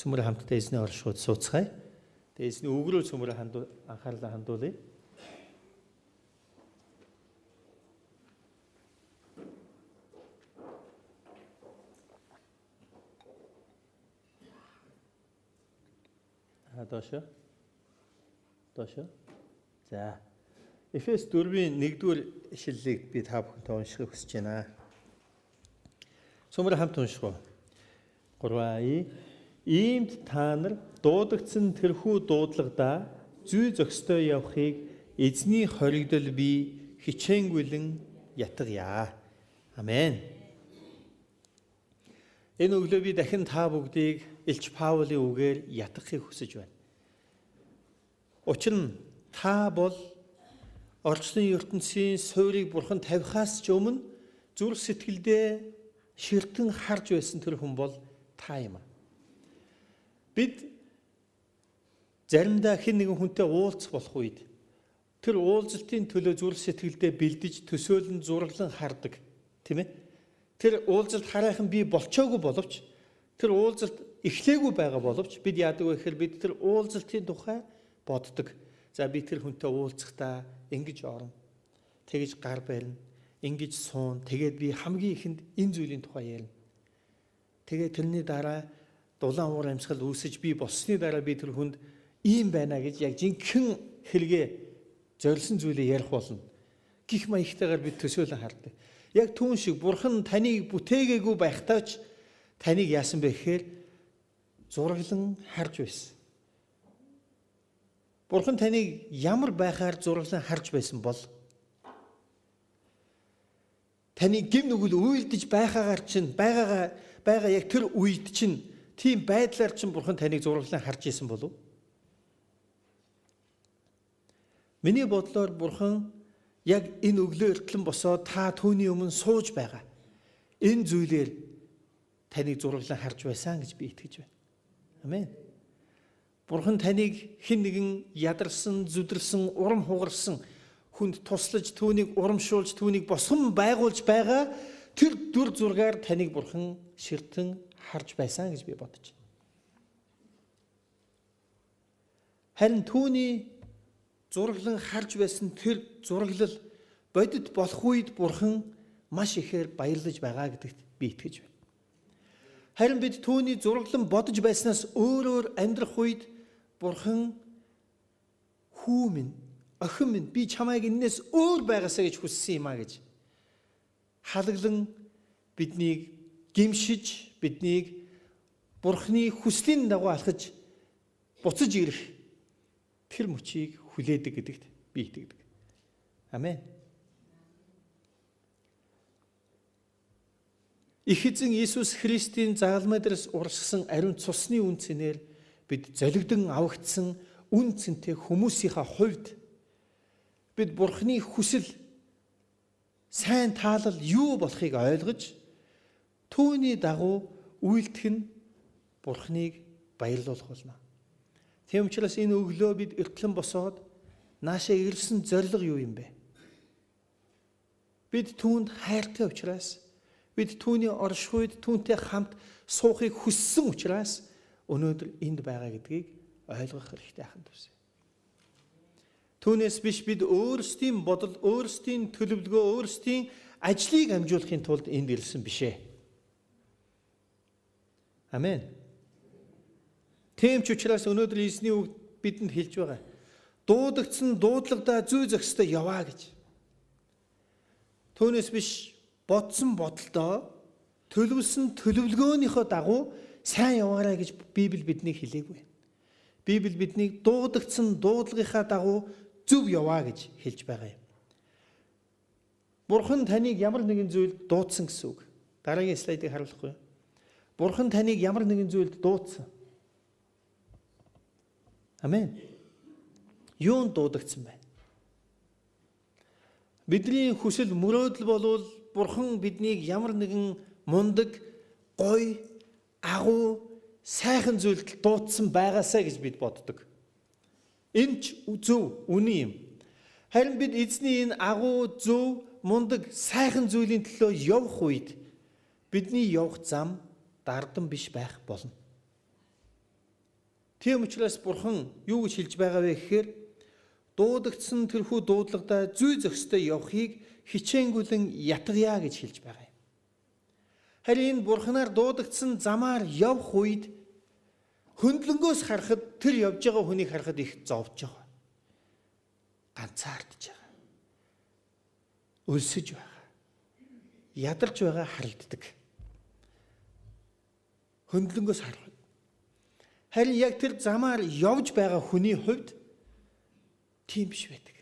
цөмөр хамтдаа эзний оршууд сууцгаая. Тэгээ эзний үг рүү цөмөр анхаарлаа хандуулъя. Доош. За. Эфес 4-ийн 1-р ишлэлийг би та бүхэнтэй уншихыг хүсэж байна. Цөмөр хамт унших уу? 3 Иймд та нар дуудагдсан тэрхүү дуудлагадаа зүй зөкстэй явахыг эзний хоригдол би хичээнгүйлэн ятгая. Амен. Энэ өглөө би дахин та бүгдийг Илч Паулийн үгээр ятгахыг хүсэж байна. Учир нь та бол орчлон ертөнцийн суурийг бурхан тавихаас ч өмнө зүрх сэтгэлдээ ширтэн харж байсан тэр хүн бол та юм. Бид заримдаа хэн нэгэн хүнтэй уулзах болох үед тэр уулзалтын төлөө зүрх сэтгэлдээ бэлдэж төсөөлөн зураглан хардаг, тийм ээ? Тэр уулзалт хараахан би болчоогүй боловч тэр уулзалт эхлээгүй байгаа боловч бид яадаг вэ гэхээр бид тэр уулзалтын тухай боддог. За би тэр хүнтэй уулзахдаа ингэж орно. Тэгэж гар барина. Ингэж суун. Тэгээд би хамгийн ихэнд энэ зүйлийн тухай ярина. Тэгээд тэрний дараа дулаан уур амьсгал үүсэж би болсны дараа би тэр хүнд ийм байна гэж яг жинхэнэ хэрэгээ зорилсон зүйлээ ярих болно. Гэх маягтайгаар бид төсөөлөн хардаг. Яг түүн шиг бурхан таныг бүтээгээгүй байхдаа ч таныг яасан бэ гэхээр зураглан харж байсан. Бурхан таныг ямар байхаар зураглан харж байсан бол таны гэм нүгэл үйлдэж байгаагаар чинь байгаа яг тэр үед чинь тийм байдлаар чинь бурхан таныг зураглан харж исэн болов? Миний бодлоор бурхан яг энэ өглөө эртлэн босоод та түүний өмнө сууж байгаа. Энэ зүйлээр таныг зураглан харж байсан гэж би итгэж байна. Амен. Бурхан таныг хэн нэгэн ядарсан, зүдэрсэн, урам хугарсан хүнд туслаж, түүнийг урамшуулж, түүнийг босгон байгуулж байгаа тэр дүр зургаар таныг бурхан ширтэн харж байсан гэж би бодож байна. Харин түүний зураглан харж байсан тэр зураглал бодит болох үед бурхан маш ихээр баярлаж байгаа гэдэгт би итгэж байна. Харин бид түүний зураглан бодож байснаас өөрөөр амьдрах үед бурхан хүү минь, охин минь би чамайг энэс өөр байгаасаа гэж хүссэн юм а гэж халаглан биднийг гимшиж, биднийг бурханы хүслийн дагуу алхаж буцаж ирэх тэр мөчийг хүлээдэг гэдэгт би итгэдэг. Амен. Их эзэн Иесус Христийн загалмай дээрс урсгсан ариун цусны үн цэнээр бид золигдсон авагдсан үн цэнтэй хүмүүсийнхаа хувьд бид бурханы хүсэл сайн таалал юу болохыг ойлгож түүний дагуу үйлдэх нь бурханыг баярлуулах болно. Тийм учраас энэ өглөө бид эртлэн босоод наашаа ирсэн зорилго юу юм бэ? Бид түүнд хайртай учраас бид түүний оршихуйд түүнтэй хамт суухыг хүссэн учраас өнөөдөр энд байгаа гэдгийг ойлгох хэрэгтэй ахын дүүсээ. Түүнээс биш бид өөрсдийн бодол, өөрсдийн төлөвлөгөө, өөрсдийн ажлыг амжуулахын тулд энд ирсэн бишээ. Амен. Тийм ч учраас өнөөдөр эзний үг бидэнд хэлж байгаа. Дуудагдсан дуудлагадаа зүй зөкстэй яваа гэж. Түүнээс биш бодсон бодолдоо төлөвлөсөн төлөвлөгөөнийхөө дагуу сайн яваарай гэж Библи биднийг хэлээгүй. Библи биднийг дуудагдсан дуудлагынхаа дагуу зөв яваа гэж хэлж байгаа юм. Бурхан таныг ямар нэгэн зүйлд дуудсан гэсэн үг. Дараагийн слайдыг харуулахгүй юу? Бурхан таныг ямар нэгэн зүйлд дуудсан. Амен. Юунд дуудагдсан бэ? Бидний хүсэл мөрөөдөл болвол Бурхан биднийг ямар нэгэн мундаг, гоё, агуу, сайхан зүйлд дуудсан байгаасаа гэж бид боддог. Энэ ч зөв, үнэн юм. Харин бид эзний энэ агуу, зөв, мундаг, сайхан зүйлийн төлөө явах үед бидний явах зам дардан биш байх болно. Тийм учраас Бурхан юу гэж хэлж байгаа вэ гэхээр дуудагдсан тэрхүү дуудлагада зүй зохистой явахыг хичээнгүлэн ятгая гэж хэлж байгаа юм. Харин энэ Бурханаар дуудагдсан замаар явах үед хөндлөнгөөс харахад тэр явж байгаа хүнийг харахад их зовж байгаа. Ганцаардж байгаа. Өлсөж байгаа. Ядарч байгаа харагддаг. Хөндлөнгөөс харах. Харин яг тэр замаар явж байгаа хүний хувьд тийм биш байдаг.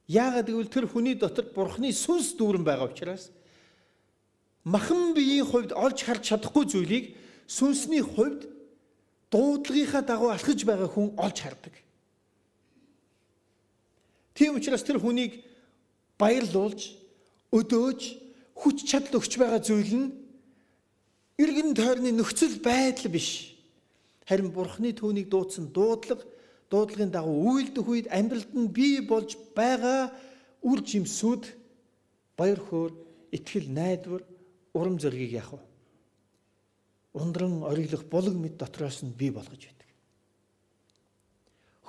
Яагаад гэвэл тэр хүний дотор Бурханы сүнс дүүрэн байгаа учраас махан биеийн хувьд олж харж чадахгүй зүйлийг сүнсний хувьд дуудлагынхаа дагуу алхаж байгаа хүн олж хардаг. Тийм учраас тэр хүнийг баярлуулж, өдөөж, хүч чадал өгч байгаа зүйл нь эргэн тойрны нөхцөл байдал биш. Харин Бурханы түүнийг дуудсан дуудлагын дагуу үйлдэх үед амьдралд нь бий болж байгаа үр жимсүүд баяр хөөр, итгэл найдвар, урам зориг яах вэ? Ундран ориглох булаг мэд дотроос нь бий болгож байдаг.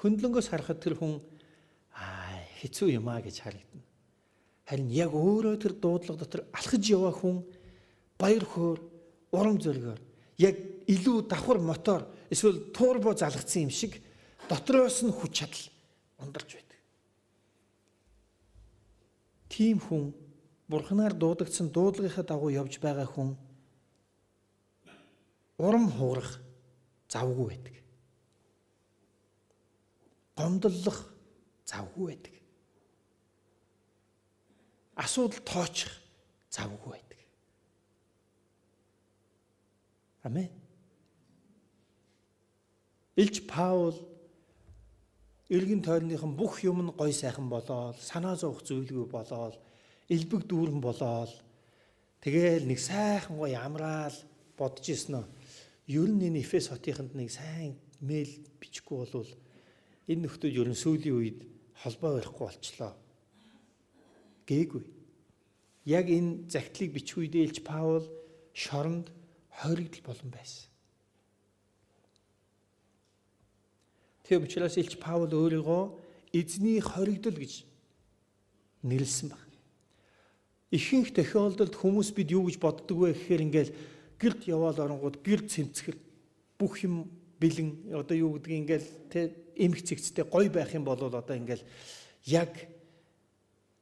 Хөндлөнгөөс харахад тэр хүн хэцүү юм гэж харагдана. Харин яг өөрөө тэр дуудлага дотор алхаж яваа хүн баяр хөөр, урам зоригоор яг илүү давхар мотор эсвэл турбо залгацсан юм шиг дотроос нь хүч чадал ундарч байдаг. Тийм хүн Бурханаар дуудагдсан дуудлагынхаа дагуу явж байгаа хүн урам хугарах завгүй байдаг. Гомдлох завгүй байдаг. Асуудал тоочих завгүй байдаг. Амен. Илж Паул эргэн тойрныхан бүх юм нь гой сайхан болоод, санаа зовох зүйлгүй болоод, элбэг дүүрэн болоод, тэгээл нэг сайхан гой амраал бодож ирсэн нь. Ер нь энэ Эфес хотынд нэг сайн мэйл бичихгүй болвол энэ нөхдүүд ер нь сүүлийн үед холбоо барихгүй болчлоо. Гээгүй. Яг энэ загтлыг бичих үедээ Илж Паул шоронд хоригдл болон байсан. Тийм учраас Илж Паул өөрийгөө эзний хоригдл гэж нэрлсэн баг. Ихэнх тохиолдолд хүмүүс бид юу гэж боддог вэ гэхээр ингээл гэрд яваал оронгууд гэрд цэмцгэр бүх юм бэлэн одоо юу гэдгийг ингээл эмх цэгцтэй гой байх юм бол одоо ингээл яг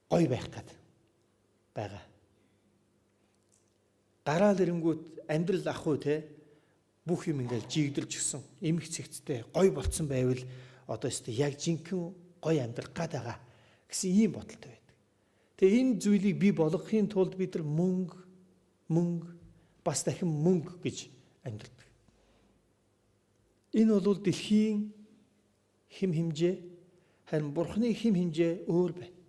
гой байх гээд байгаа. Гараал ирэнгүүт амьдрал ахгүй те бүх юм ингээл жигдэрч гисэн эмх цэгцтэй гой болцсон байвал одоо өстө яг жинхэнэ гой амьдрах гээд байгаа гэсэн ийм бодолтой байдаг. Тэгээ энэ зүйлийг бий болгохын тулд бид нар мөнгө бас дахин мөнгө гэж амьдардаг. Энэ бол дэлхийн хэм хэмжээ, харин Бурханы хэм хэмжээ өөр байна.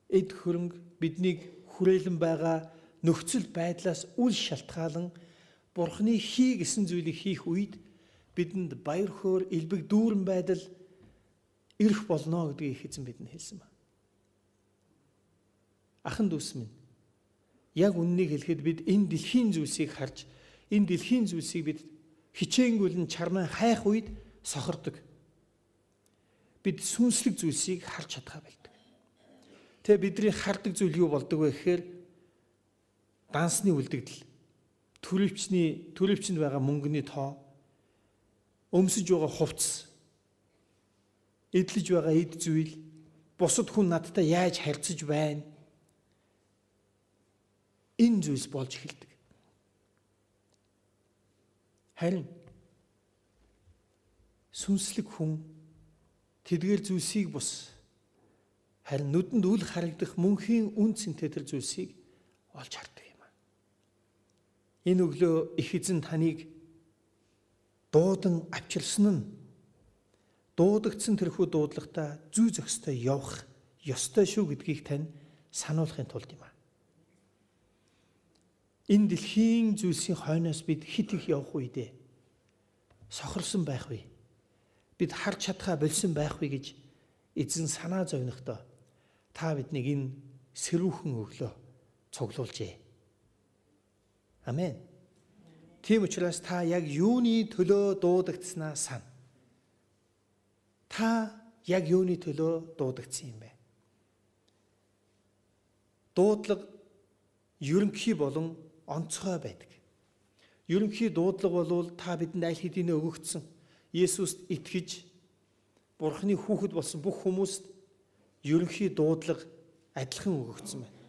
Эд хөрөнгө биднийг хүрээлэн байгаа нөхцөл байдлаас үл шалтгаалan Бурханы хий гэсэн зүйлийг хийх үед бидэнд баяр хөөр, элбэг дүүрэн байдал ирэх болно гэдгийг эзэн бидэнд хэлсэн ба. Ахан дүүс минь яг үннийг хэлэхэд бид энэ дэлхийн зүйлсийг харж, энэ дэлхийн зүйлсийг бид хичээнгүйлэн чармаа хайх үед сохордог. Бид сүнслэг зүйлсийг харж чадхаа байлдаг. Тэгээ бидний хардаг зүйл юу болдог вэ гэхээр дансны үлдэгдэл, төрөвчөнд байгаа мөнгөний тоо, өмсөж байгаа хувцас, эдлэж байгаа эд зүйл, бусад хүн надтай яаж харьцаж байна? Энэ зүйлс болж эхэлдэг. Харин сүнслэг хүн тэдгээр зүйлсийг бус харин нүдэнд үл харагдах мөнхийн үн цэнтэй тэр зүйлсийг олж хардаг юм аа. Энэ өглөө их эзэн таныг дуудан авчирсан нь дуудагдсан тэрхүү дуудлагатаа зүй зохистой явах ёстой шүү гэдгийг тань сануулахын тулд юм аа. Энэ дэлхийн зүйлсийн хойноос бид хит их явах үедээ сохорсон байх вэ? Бид харж чадхаа болсон байх вэ гэж эзэн санаа зовнохдоо та биднийг энэ сэрүүхэн өглөө цуглуулжээ. Амен. Тийм учраас та яг юуны төлөө дуудагдсанаа сана. Та яг юуны төлөө дуудагдсан юм бэ? Дуудлага ерөнхий болон онцгой байдаг. Ерөнхий дуудлага бол та бидэнд аль хэдийн өгөгдсөн. Есүст итгэж Бурхны хүүхэд болсон бүх хүмүүст ерөнхий дуудлага адилхан өгөгдсөн байна.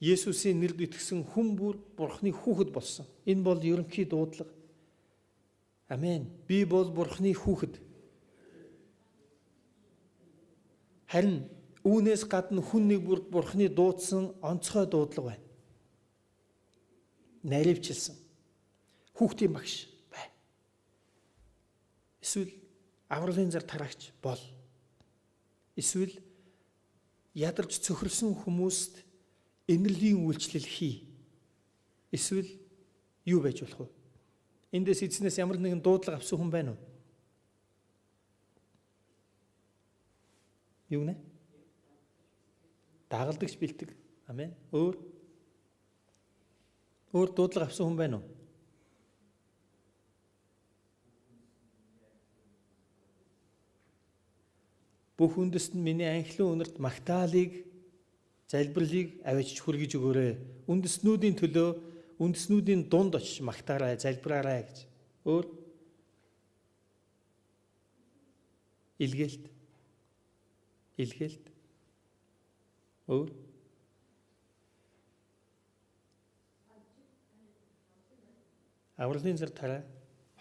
Есүсийн нэрд итгэсэн хүн бүр Бурхны хүүхэд болсон. Энэ бол ерөнхий дуудлага. Амен. Би бол Бурхны хүүхэд. Харин үүнээс гадна хүн нэг бүр Бурхны дуудсан онцгой дуудлага байна. Наривчилсан хүүхдийн багш бай. Эсвэл авралын зар тараагч бол. Эсвэл ядарч цөхрсөн хүмүүст инэрлийн үйлчлэл хий. Эсвэл юу байж болох вэ? Эндээс эзнээс ямар нэгэн дуудлага авсан хүн байна уу? Юу нэ? Дагалдагч бэлдэг. Амен. Өөр дуудлага авсан хүн байна уу? Бүх үндэст нь миний анхлын үнэрт магтаалыг, залбирлыг авчиж хүргэж өгөөрэй. Үндэстнүүдийн төлөө, үндэстнүүдийн дунд очиж магтаарай, залбираарай гэж. Өөр илгээлт. Өөр авралын зар тарай.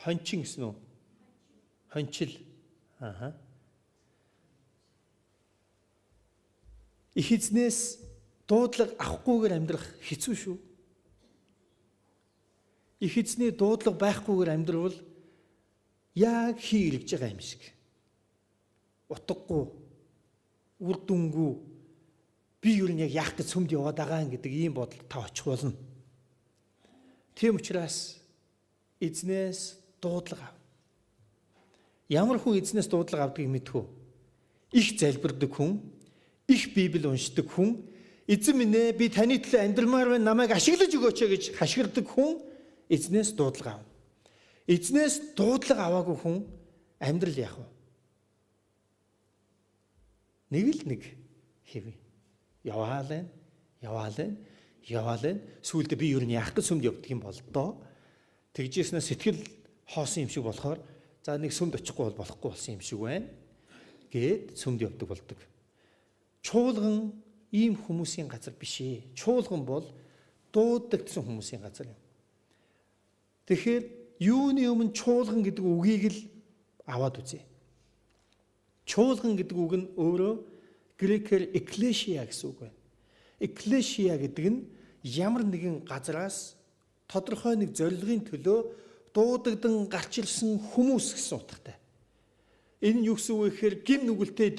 Хончин гэсэн үү? Хончил. Их эзнээс дуудлага авахгүйгээр амьдрах хэцүү шүү. Их эзний дуудлага байхгүйгээр амьдрал яг хийгэрэж байгаа юм шиг. Утгагүй, үр дүнгүй, би юу нэг яах гэж сүмд яваад байгаа гэдэг ийм бодолд та очих болно. Тийм учраас эзнээс дуудлага ав. Ямар хүн эзнээс дуудлага авдгийг мэдхүү. Их залбирдаг хүн, их Библи уншдаг хүн, эзэн минь ээ би таны төлөө амьдрмаар байна, намайг ашиглаж өгөөч гэж хашгирдаг хүн эзнээс дуудлага ав. Эзнээс дуудлага аваагүй хүн амьдрал яах вэ? Нэг хэвээ. Яваалаа. Сүүлдээ би юу нэг яах гэж сүмд явдаг юм бол доо. Тэгжээснээ сэтгэл хоосон юм шиг болохоор за нэг сүмд очихгүй болохгүй болсон юм шиг байна. Гээд сүмд явдаг болдог. Чуулган ийм хүмүүсийн газар биш ээ. Чуулган бол дуудагдсан хүмүүсийн газар юм. Тэгэхээр юуны өмнө чуулган гэдэг үгийг л аваад үзье. Чуулган гэдэг үг нь өөрөө грекээр экклесиа гэсэн үг байна. Экклесиа гэдэг нь ямар нэгэн газараас тодорхой нэг зорилгын төлөө дуудагдан гарч ирсэн хүмүүс гэсэн утгатай. Энэ нь юу гэсэн үг вэ гэхээр гин нүгэлтэй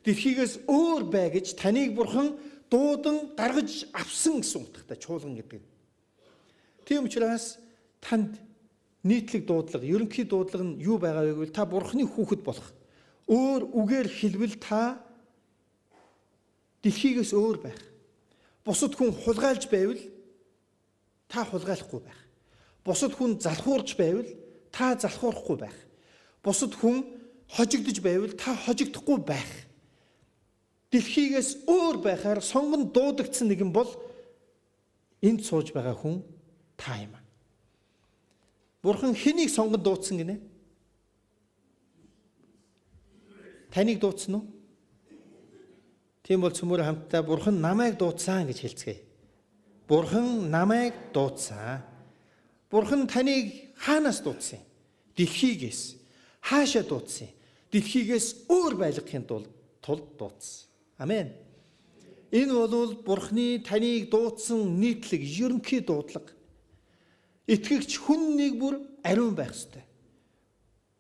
дэлхийгээс өөр бай гэж таныг бурхан дуудан гаргаж авсан гэсэн утгатай чуулган гэдэг. Тийм учраас танд нийтлэг дуудлага, ерөнхий дуудлага нь юу байгаа вэ гэвэл та бурханы хүүхэд болох. Өөр үгээр хэлбэл та дэлхийгээс өөр байх. Бусад хүн хулгайлж байвал та хулгайлахгүй байх. Бусад хүн залхуурж байвал та залхуурахгүй байх. Бусад хүн хожигдож байвал та хожигдохгүй байх. Дэлхийгээс өөр байхаар сонгон дуудагдсан нэгэн бол энд сууж байгаа хүн та юм. Бурхан хэнийг сонгон дуудсан гинэ? Таныг дуудсан уу? Тийм бол цөмөр хамтдаа Бурхан намайг дуудсан гэж хэлцгээе. Бурхан намайг дуудсан. Бурхан таныг хаанаас дуудсан? Дэлхийгээс. Хаашаа дуудсан? Дэлхийгээс өөр байлгахын тулд дуудсан. Амен. Энэ бол Бурханы таныг дуудсан нийтлэг ерөнхий дуудлага. Итгэгч хүн нэг бүр ариун байх ёстой.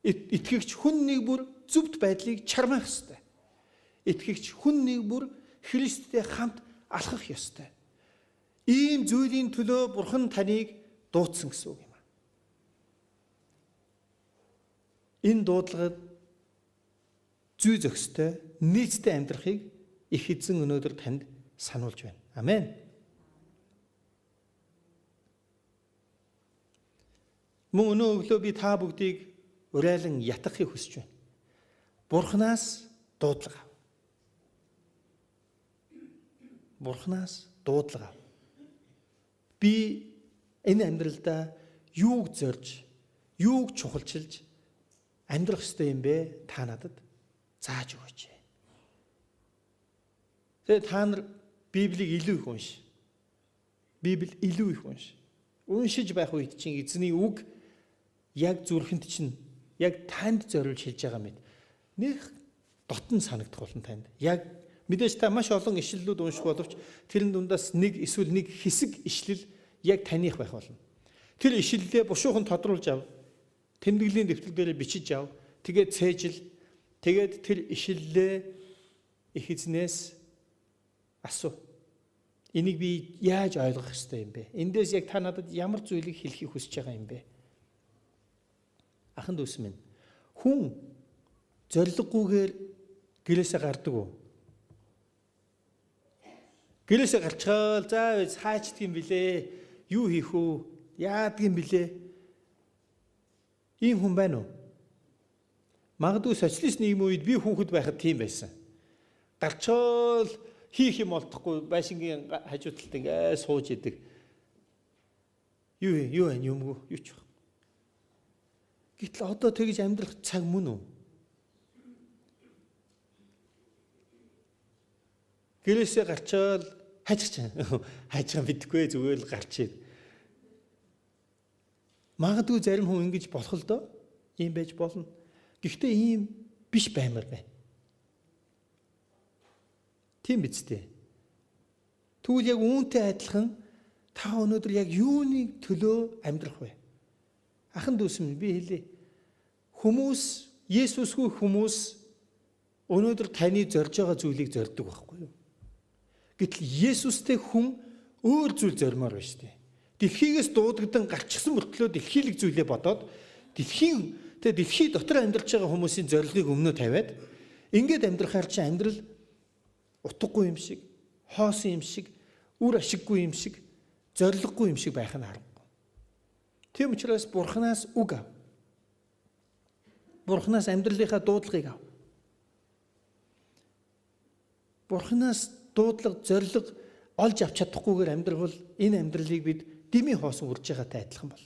Итгэгч хүн нэг бүр зөвхт байдлыг чармаах ёстой. Итгэгч хүн нэг бүр Христтэй хамт алхах ёстой. Ийм зүйлийн төлөө Бурхан таныг дуудсан гэсэн үг юм. Энэ дуудлагад зүй зохистой нийцтэй амьдрахыг их эзэн өнөөдөр танд сануулж байна. Амен. Мөн өнөө өглөө би та бүгдийг урайлан ятгахыг хүсэж байна. Бурханаас дуудлага ав. Бурханаас дуудлага ав. Би энэ амьдралдаа юуг зорж, юуг чухалчилж амьдрах ёстой юм бэ? Та надад зааж өгөөч. Тэгээ та нар Библийг илүү их унш. Библи илүү их унш. Уншиж байх үед чинь эзний үг яг зүрхэнд чинь яг танд зориулж хэлж байгаа мэт. Нэг дотн санагдах болно танд. Яг мэдээж та маш олон ишлэлүүд унших боловч тэрэн дундаас нэг эсвэл нэг хэсэг ишлэл яг таних байх болно. Тэр ишлэлээ бушуухан тодруулж ав. Тэмдэглэлийн дэвтэр дээр бичиж ав. Тэгээд цээжил. Тэгээд тэр ишлэлээ их эзнээс асуу. Энийг би яаж ойлгох ёстой юм бэ? Эндээс яг та надад ямар зүйлийг хэлхийг хүсэж байгаа юм бэ? Ахын дүүс минь, хүн зориггүйгээр гэрээсээ гардаг уу? Гэрээсээ гарчгаал заа хаачдаг юм билээ. Юу хийх үү? Яадаг юм билээ? Ийм хүн байна уу? Магадгүй социалист нийгмийн үед би хүүхэд байхад тийм байсан. Гарчгаал хийх юм олдохгүй байшингийн хажуу талд ингээ сууж идэг. Юу вэ? Юмгүй юу ч баг. Гэтэл одоо тэгж амьдрах цаг мөн үү? Гэрээсээ гарчаал хайчгаа мэдгүй зүгээр л гарч ид. Магадгүй зарим хүн ингэж болох л доо. Ийм байж болно. Гэхдээ ийм биш баймар байна. Тийм биз дээ. Тэгвэл яг үүнтэй адилхан та өнөөдөр яг юуны төлөө амьдрах вэ? Ахын дүүс минь би хэлье. Хүмүүс, Есүсгүй хүмүүс өнөөдөр таны зорж байгаа зүйлийг зорддог байхгүй юу? Гэтэл Есүстэй хүн өөр зүйл зоримоор байна шүү дээ. Дэлхийгээс дуудагдан гарчсан мөртлөө дэлхийлэг зүйлээ бодоод дэлхий дотор амьдарч байгаа хүмүүсийн зорилгыг өмнө тавиад ингээд амьдрахаар чи амьдрал утгагүй юм шиг, хоосон юм шиг, үр ашиггүй юм шиг, зориггүй юм шиг байх нь харахгүй. Тийм учраас Бурханаас үг ав. Бурханаас амьдралынхаа дуудлагыг ав. Бурханаас дуудлага, зориг олж авч чадахгүйгээр амьдрал энэ амьдралыг бид дэмий хоосон үрж байгаатай адилхан бол.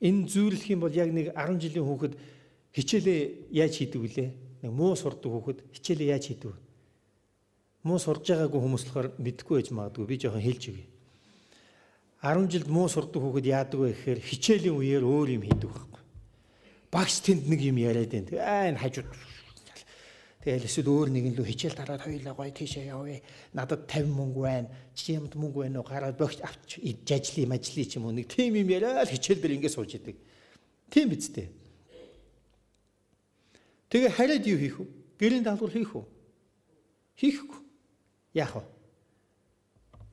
Энэ зүйлх юм бол яг нэг 10 жилийн хүүхэд хичээлээ яаж хийдэг вүлээ? Нэг муу сурдаг хүүхэд хичээлээ яаж хийдэг вэ? Муу сурж байгаагүй хүмүүс болохоор мэдэхгүй байж магадгүй. Би жоохон хэлж өгье. 10 жилд муу сурдаг хүүхэд яадаг вэ гэхээр хичээлийн үеэр өөр юм хийдэг байхгүй. Багш тэнд нэг юм яриад байна. Энэ хажууд. Тэгэл эсвэл өөр нэгэн лөө хичээл дараад хоёулаа гоё тийшээ явъя. Надад 50 мөнгө байна. Чи юмд мөнгө байна уу? Гараад богч авч жажлын ч юм уу нэг тийм юм яриад хичээл дээр ингэ сууж идэг. Тийм биз дээ. Тэгээ хараад юу хийх вэ? Гэрийн даалгавар хийх үү? Хийхгүй. Яах вэ?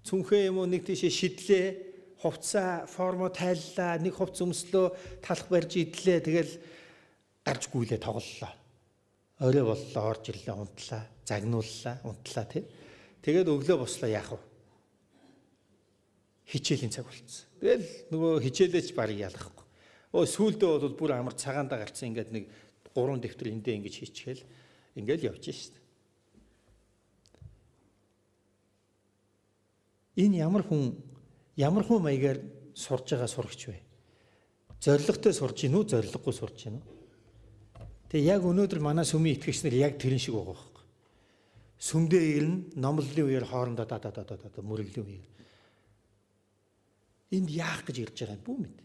Цүнхээ юм уу нэг тийшээ шидлээ, хувцаа, формо тайллаа, нэг хувц өмслөө, талх барьж идлээ. Тэгэл гарч гүйлээ тоглоллоо. Орой боллоо, орж ирлээ, унтлаа, загнууллаа, унтлаа тий. Тэгээд өглөө бослоо яах вэ? Хичээлийн цаг болцсон. Тэгэл нөгөө хичээлээч барыг ялахгүй. Сүүлдээ бол бүр амар цагаандаа гарцсан ингээд нэг 3 дэвтэр эндээ ингэж хийчихэл ингээл явж шít. Энэ ямар хүн маягаар сурж байгаа сурагч вэ? Зоригтой сурж гин үү, зориггүй сурж гин үү? Тэгээ яг өнөөдөр манай сүмийн итгэгч нар яг тэрэн шиг байгаа байхгүй. Сүмдээ ирнэ, номлолын үеэр хоорондоо мөрөглөлийн үеэр. Энд яах гэж ирж байгаа юм бүү мэд.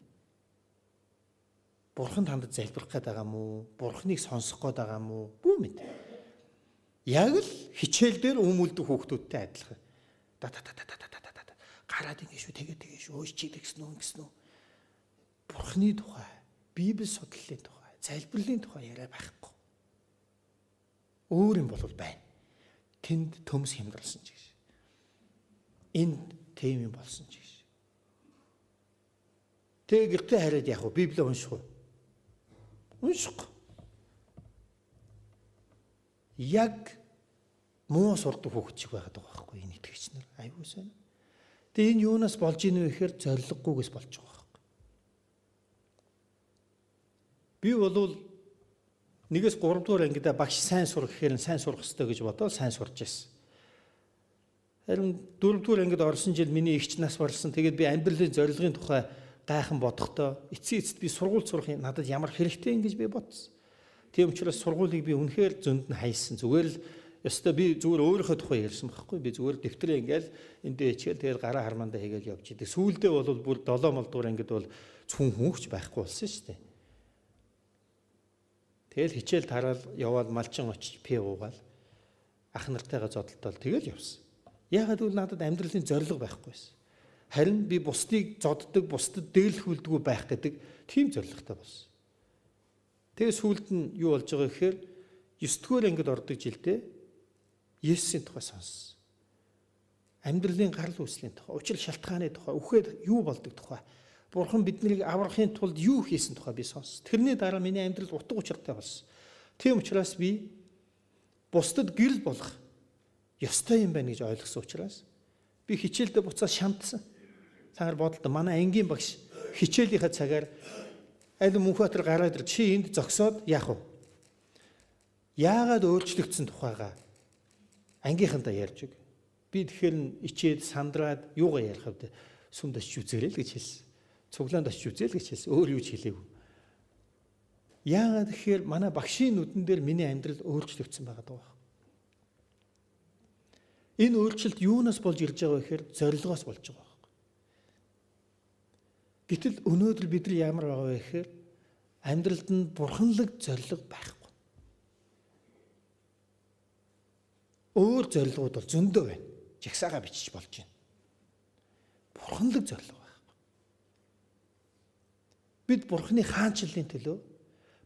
Бурхан танд залбирах гээд байгаа юм уу? Бурханыг сонсох гээд байгаа юм уу? Бүү мэд. Яг л хичээл дээр өмүүлдэг хүүхдүүдтэй адилхан. Гараад ингэ шүү, тэгээ шүү, өөч чи тэгсэн үү? Бурханы тухай, Библи судлалын тухай, залбирлын тухай яриа байхгүй. Өөр юм бол байна. Тэнд төмс хямдралсан ч гэж. Энд тийм юм болсон ч гэж. Тэгээ гэртээ хараад яах вэ? Библи унших уу? Уншихгүй. Яг муу сурдаг хүүхэд шиг байгаад байгаа байхгүй энэ итгэгч нар. Аюу сайн. Тэгээ энэ юунаас болж ийн вэ гэхээр зориггүйгээс болж байгаа юм. Би бол 1-3 дугаар ангидаа багш сайн сурах гэхээр сайн сурах хэрэгтэй гэж бодоод сайн сурч байсан. Харин 4 дугаар ангид орсон жил миний эгч нас барсан. Тэгээд би амьдралын зорилгын тухай гайхан бодохдоо эцэст би сургууль сурах надад ямар хэрэгтэй юм гэж би бодсон. Тийм учраас сургуулийг би үнэхээр зөнд нь хайсан. Зүгээр л ёстой би зүгээр өөрийнхөө тухай ярьсан байхгүй. Би зүгээр дэвтрээ ингээл эндээ ичгээл тэгэл гараа хармандаа хийгээл явж идэг. Сүүлдээ бол бүр 7 мол дугаар ангид бол цүн хүүхч байхгүй болсон шүү дээ. Тэгэл хичээл тараал яваад малчин очиж пи уугаал ах нартайгаа зодтолтол тэгэл явсан. Яагаад гэвэл надад амьдралын зорилго байхгүйсэн. Харин би бусдыг зоддог, бусдад дээлхүүлдэггүй байх гэдэг тийм зорилготой болсон. Тэгээ сүүлд нь юу болж байгаа гэхээр 9 дугаар ангид ордог жилдээ Есүсийн тухай сонссон. Амьдралын гарал үүслийн тухай, учир шалтгааны тухай, үхээд юу болдог тухай, Бурхан биднийг аврахын тулд юу хийсэн тухай би сонссон. Тэрний дараа миний амьдрал утга учиртай болсон. Тийм учраас би бусдад гэрэл болох ёстой юм байна гэж ойлгосон учраас би хичээлдээ буцаад шантсан. Цагаар бодолтой манай ангийн багш хичээлийнхаа цагаар аль Мөнхбаатар гараад ир чи энд зогсоод яах вэ? Яагаад өөрчлөгдсөн тухайгаа ангийнхандаа ярьж өг. Би тэгэхээр ичээд сандраад юугаа ярих вэ? Сүмд очиж үзээрэй л гэж хэлсэн. Цуглаанд очиж үзээл гэж хэлсэн. Өөр юу ч хэлээгүй. Яагаад тэгэхээр манай багшийн нүдэн дээр миний амьдрал өөрчлөгдсөн байгаа даа. Энэ өөрчлөлт юунаас болж ирж байгаа вэ гэхээр зорилгоос болж байгаа. Гэтэл өнөөдөр бид нар ямар байгаа вэ гэхээр амьдралд нь бурханлаг зорилго байхгүй. Өөр зорилгууд бол зөндөө байна. Жагсаага бичиж болж байна. Бурханлаг зорилго байхгүй. Бид бурханы хаанчлалын төлөө,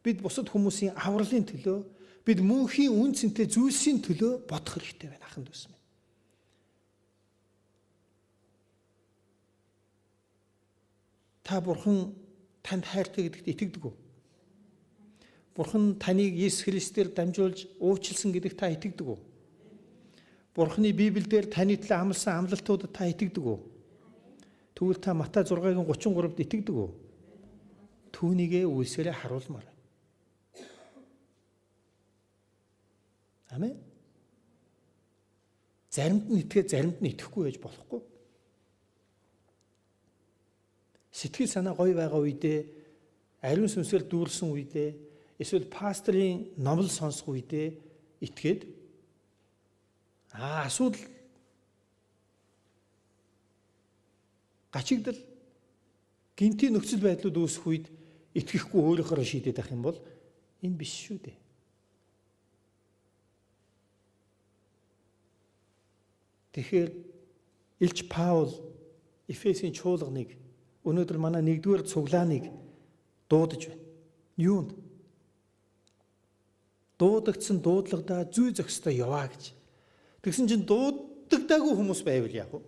бид бусад хүмүүсийн авралын төлөө, бид мөнхийн үн цэнтэй зүйлсийн төлөө бодох хэрэгтэй байна ахын дүүс минь. Та бурхан танд хайртай гэдэгт итгэдэг үү? Бурхан таныг Есүс Христээр дамжуулж уучлсан гэдэгт та итгэдэг үү? Бурханы Библиэлд таны төлөө амласан амлалтуудад та итгэдэг үү? Тэгвэл та Матай 6-гийн 33-д итгэдэг үү? Түүнийгээ үлсээрээ харуулмаар. Амен. Заримд нь итгээ, заримд нь итгэхгүй байж болохгүй. Сэтгэл санаа гоё байгаа үедээ, ариун сүнсээр дүүрсэн үедээ, эсвэл пасторын номлол сонсох үедээ итгээд асуудал гачигдал гинтийн нөхцөл байдлууд үүсэх үед итгэхгүй өөрөөхөө шийдээд авах юм бол энэ биш шүү дээ. Тэгэхээр Илч Паул Эфесийн чуулганыг өнөөдөр манай 1-р цуглааныг дуудаж байна. Юунд? Дуудагдсан дуудлагадаа зүй зохистой яваа гэж. Тэгсэн чинь дуудагдаагүй хүмүүс байвал яах вэ?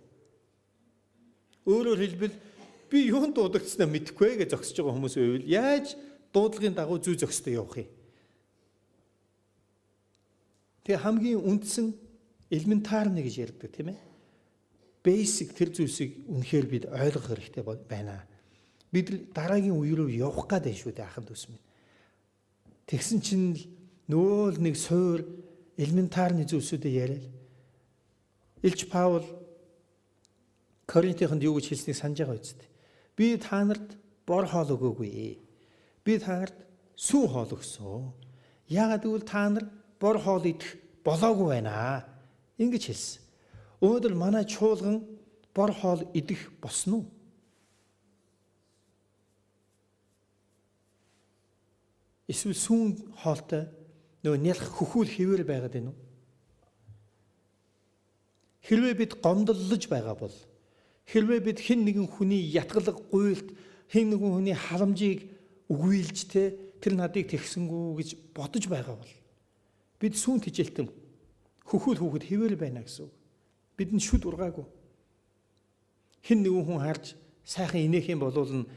Өөрөөр хэлбэл би юунд дуудагдснаа мэдэхгүй гэж зогсож байгаа хүмүүс байвал яаж дуудлагын дагуу зүй зохистой явах юм? Тэгээ хамгийн үндсэн элементарны гэж ярьдаг тийм ээ. Basic тэр зүйлсийг үнэхээр бид ойлгох хэрэгтэй байна. Бид дараагийн үе рүү явах гээд байна шүү дээ ахын дүүс минь. Тэгсэн чинь нөөл нэг суур элементарны зүйлсүүдээ яриад Илч Паул Коринтынд юу гэж хэлснийг санаж байгаа үст. Би та нарт бор хоол өгөөгүй. Би та нарт сүү хоол өгсөн. Яагаад гэвэл та нар бор хоол идэх болоогүй байна. Ингэж хэлсэн. Өнөөдөр манай чуулган бор хоол идэх болсон уу? Эсвэл сүүн хоолтой нөгөө нялх хөхүүл хэвээр байгаад байна уу? Хэрвээ бид гомдлолж байгаа бол, хэрвээ бид хэн нэгэн хүний ятгалаг гуйлт, хэн нэгэн хүний халамжийг үгүйлж тэр надыг тэгсэнгүү гэж бодож байгаа бол бид сүүн тижилтэн хөхүүл хүүхэд хэвээр байна гэсэн үг. Бидэнд шүд ургаагүй. Хэн нэгэн хүн харж сайхан инех юм болвол нь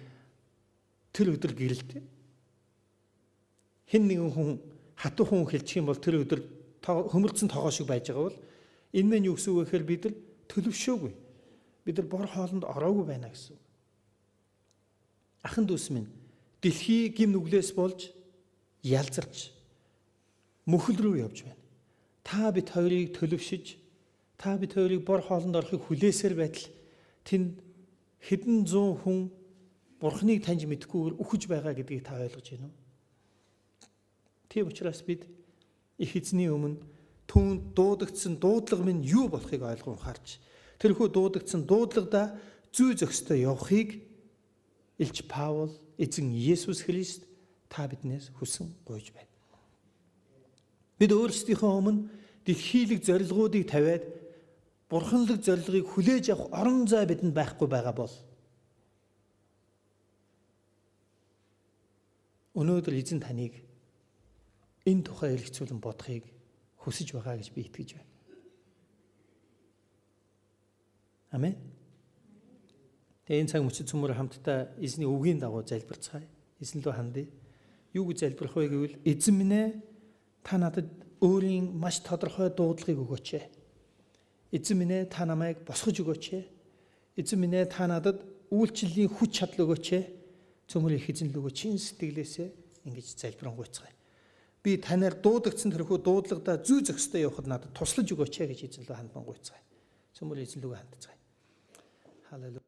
тэр өдөр гэрэлтэй. Хэн нэгэн хүн хатуу хүн хэлчих юм бол тэр өдөр höмөлдсөн тоогоо шиг байж байгаа бол энэ мэн юу гэсэн үг вэ гэхээр бид нар төлөвшөөгүй. бид нар бор хоолнд ороогүй байна гэсэн үг. Ахын дүүс минь дэлхий гим нүглээс болж ялзарч мөхөл рүү явж байна. Та бид хоёрыг төлөвшөж, та бид хоёрыг бор хоолнд орохыг хүлээсээр байтал тэнд хэдэн зуун хүн Бурхныг таньж мэдхгүйгээр үхэж байгаа гэдгийг та ойлгож байна уу? Тийм учраас бид их эзний өмнө түүнд дуудагдсан дуудлага минь юу болохыг ойлгон харж, тэрхүү дуудагдсан дуудлагада зүй зохистой явахыг Илч Паул, эзэн Есүс Христ та биднээс хүсэн гуйж байна. Бид өөрсдийнхөө өмнө дэлхийлэг зорилгоодыг тавиад бурханлаг зорилгыг хүлээж авах орон зай бидэнд байхгүй байгаа бол өнөөдөр эзэн таныг энэ тухай эргцүүлэн бодохыг хүсэж байгаа гэж би итгэж байна. Амен. Тэгээ энэ цаг мөчид цөмөр хамтдаа эзний үгийн дагуу залбирцгаая. Эзэн лөө хандъя. Юу гэж залбирх вэ гэвэл эзэн минь ээ, та надад өөрийн маш тодорхой дуудлагыг өгөөч. Эзэн минь ээ, та намайг босгож өгөөч. Эзэн минь ээ, та надад үйлчлэлийн хүч чадал өгөөч. Цөмөр их эзэн лөө чин сэтгэлээсээ ингэж залбирanгуйцгаая. Би танаар дуудагдсан тэрхүү дуудлагада зүй зохистой явахад надад туслаж өгөөч гэж эзэн лөө хандмангуйцгаая. Цөмөр эзэн лөө хандцгаая. Халелуя.